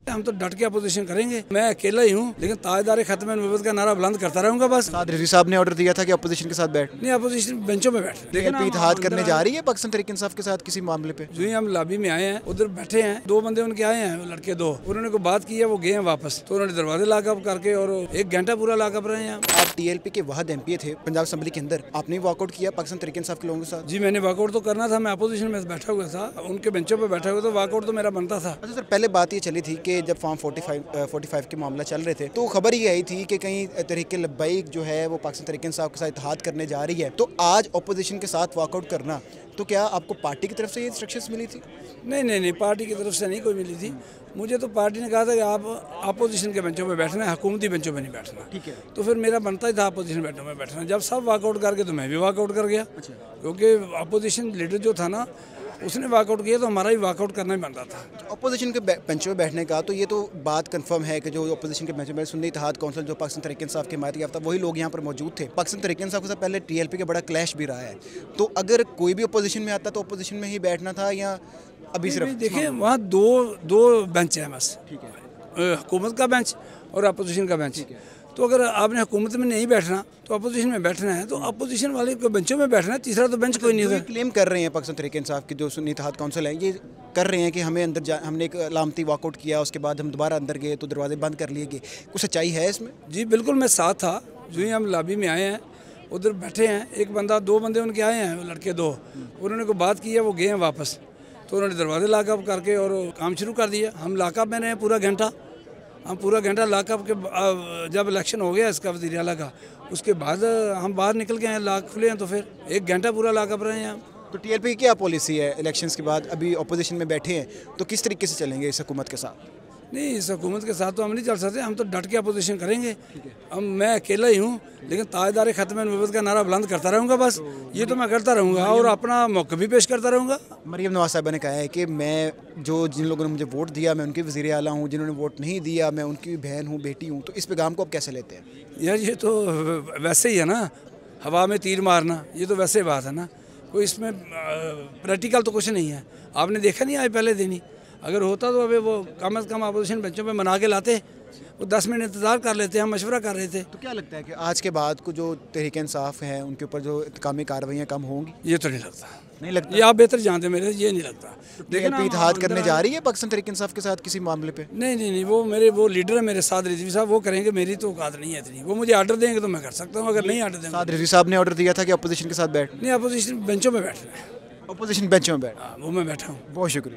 हम तो डट के अपोजिशन करेंगे। मैं अकेला ही हूँ, लेकिन ताजदार खत्म नबूवत का नारा बुलंद करता रहूंगा बस। साद रिजवी साहब ने ऑर्डर दिया था कि अपोजिशन के साथ बैठ, नहीं, अपोजिशन बेंचों में बैठ, लेकिन इत्तेहाद करने जा रही है पाकिस्तान तहरीक इंसाफ के साथ किसी मामले पे। जो ही हम लॉबी में आए हैं, उधर बैठे हैं, दो बंदे उनके आए हैं, लड़के दो, उन्होंने को बात की है, वो गए हैं वापस, तो उन्होंने दरवाजे लॉकअप करके और 1 घंटा पूरा लॉकअप रहे हैं। आप TLP के वहाद MP थे पंजाब असेंबली के अंदर, आपने वॉकआउट किया पाकिस्तान तहरीक इंसाफ के लोगों के साथ? जी, मैंने वॉकआउट तो करना था, मैं अपोजिशन में बैठा हुआ था, उनके बेंचों पे बैठा हुआ, तो वॉकआउट तो मेरा बनता था। अच्छा सर, पहले बात ये चली थी कि जब फॉर्म 45 के मामला चल रहे थे तो खबर ये आई थी कि कहीं तहरीक लब्बैक जो है वो पाकिस्तान तहरीक इंसाफ के साथ इत्तेहाद करने जा रही है, तो आज अपोजिशन के साथ वॉकआउट करना, तो क्या आपको पार्टी की तरफ से ये इंस्ट्रक्शंस मिली थी? नहीं, पार्टी की तरफ से नहीं कोई मिली थी। मुझे तो पार्टी ने कहा था कि आप अपोजिशन के बेंचों पे बैठना है, हुकूमती बेंचों पे नहीं बैठना। ठीक है। तो फिर मेरा बनता ही था अपोजिशन बेंचों में बैठना। जब सब वॉकआउट करके तो मैं भी वॉकआउट कर गया, क्योंकि अपोजिशन लीडर जो था ना, उसने वॉकआउट किया तो हमारा भी वॉकआउट करना ही बनता था। अपोजिशन के बेंचों में बैठने का तो ये तो बात कंफर्म है कि जो अपोजिशन के बेंचों में सुन्नी इत्तेहाद काउंसिल जो पाकिस्तान तहरीक इंसाफ की हिमायत याफ्ता वही लोग यहाँ पर मौजूद थे। पाकिस्तान तहरीक इंसाफ के साथ पहले TLP का बड़ा क्लैश भी रहा है, तो अगर कोई भी अपोजिशन में आता तो अपोजिशन में ही बैठना था या अभी सिर्फ? देखिए, वहाँ दो बेंच हैं बस, ठीक है, हुकूमत का बेंच और अपोजिशन का बेंच। तो अगर आपने हुकूमत में नहीं बैठना तो अपोजिशन में बैठना है, तो अपोजिशन वाले को बेंचों में बैठना है, तीसरा तो बेंच कोई नहीं होगा। क्लेम कर रहे हैं पाकिस्तान तहरीक इंसाफ की जो सुन्नी इत्तेहाद काउंसिल है, ये कर रहे हैं कि हमें हमने एक लामती वॉकआउट किया, उसके बाद हम दोबारा अंदर गए तो दरवाजे बंद कर लिए गए, कुछ सच्चाई है इसमें? जी बिल्कुल, मैं साथ था। जो ही हम लॉबी में आए हैं, उधर बैठे हैं, दो बंदे उनके आए हैं, लड़के दो, उन्होंने को बात की है, वो गए हैं वापस, तो उन्होंने दरवाजे लॉकअप करके और काम शुरू कर दिया। हम लॉकअप में रहे पूरा घंटा, हम पूरा घंटा लॉकअप के जब इलेक्शन हो गया इसका वज़ीर आला का, उसके बाद हम बाहर निकल के हैं, लॉक खुले हैं, तो फिर 1 घंटा पूरा लॉकअप रहे हैं हम। तो TLP की क्या पॉलिसी है इलेक्शंस के बाद? अभी अपोजिशन में बैठे हैं तो किस तरीके से चलेंगे इस हुकूमत के साथ? नहीं, इस हुकूमत के साथ तो हम नहीं चल सकते, हम तो डट के अपोजिशन करेंगे। मैं अकेला ही हूँ, लेकिन ताजदार खत्म नबूवत का नारा बुलंद करता रहूँगा बस। ये तो मैं करता रहूँगा और अपना मौका भी पेश करता रहूँगा। मरियम नवाज साहिबा ने कहा है कि मैं जिन लोगों ने मुझे वोट दिया मैं उनके वज़ीर आला हूँ, जिन्होंने वोट नहीं दिया मैं उनकी बहन हूँ, बेटी हूँ, तो इस पैगाम को आप कैसे लेते हैं? यार, ये तो वैसे ही है ना, हवा में तीर मारना, ये तो वैसे बात है ना, कोई इसमें प्रैक्टिकल तो कुछ नहीं है। आपने देखा नहीं आज पहले दिन ही, अगर होता तो अभी वो कम से कम अपोजिशन बेंचों पे मना के लाते, वो 10 मिनट इंतजार कर लेते, हम मशवरा कर रहे थे। तो क्या लगता है कि आज के बाद को जो तहरीक इंसाफ है उनके ऊपर जो इंतकामी कार्रवाइयाँ कम होंगी? ये तो नहीं लगता। नहीं लगता? ये आप बेहतर जानते मेरे, ये नहीं लगता। TLP इत्तेहाद करने जा रही है पाकिस्तान तहरीक इंसाफ के साथ किसी मामले पे? नहीं, वो लीडर है मेरे साथ, रिजवी साहब, वो करेंगे, मेरी तो औकात नहीं है इतनी। वो मुझे आर्डर देंगे तो मैं कर सकता हूँ, अगर नहीं आर्डर देंगे। साद रिजवी साहब ने ऑर्डर दिया था कि अपोजिशन के साथ बैठ, नहीं, अपोजिशन बेंचों में बैठ रहे हैं। अपोजिशन बेंचों में बैठ। वो मैं बैठा हूँ। बहुत शुक्रिया।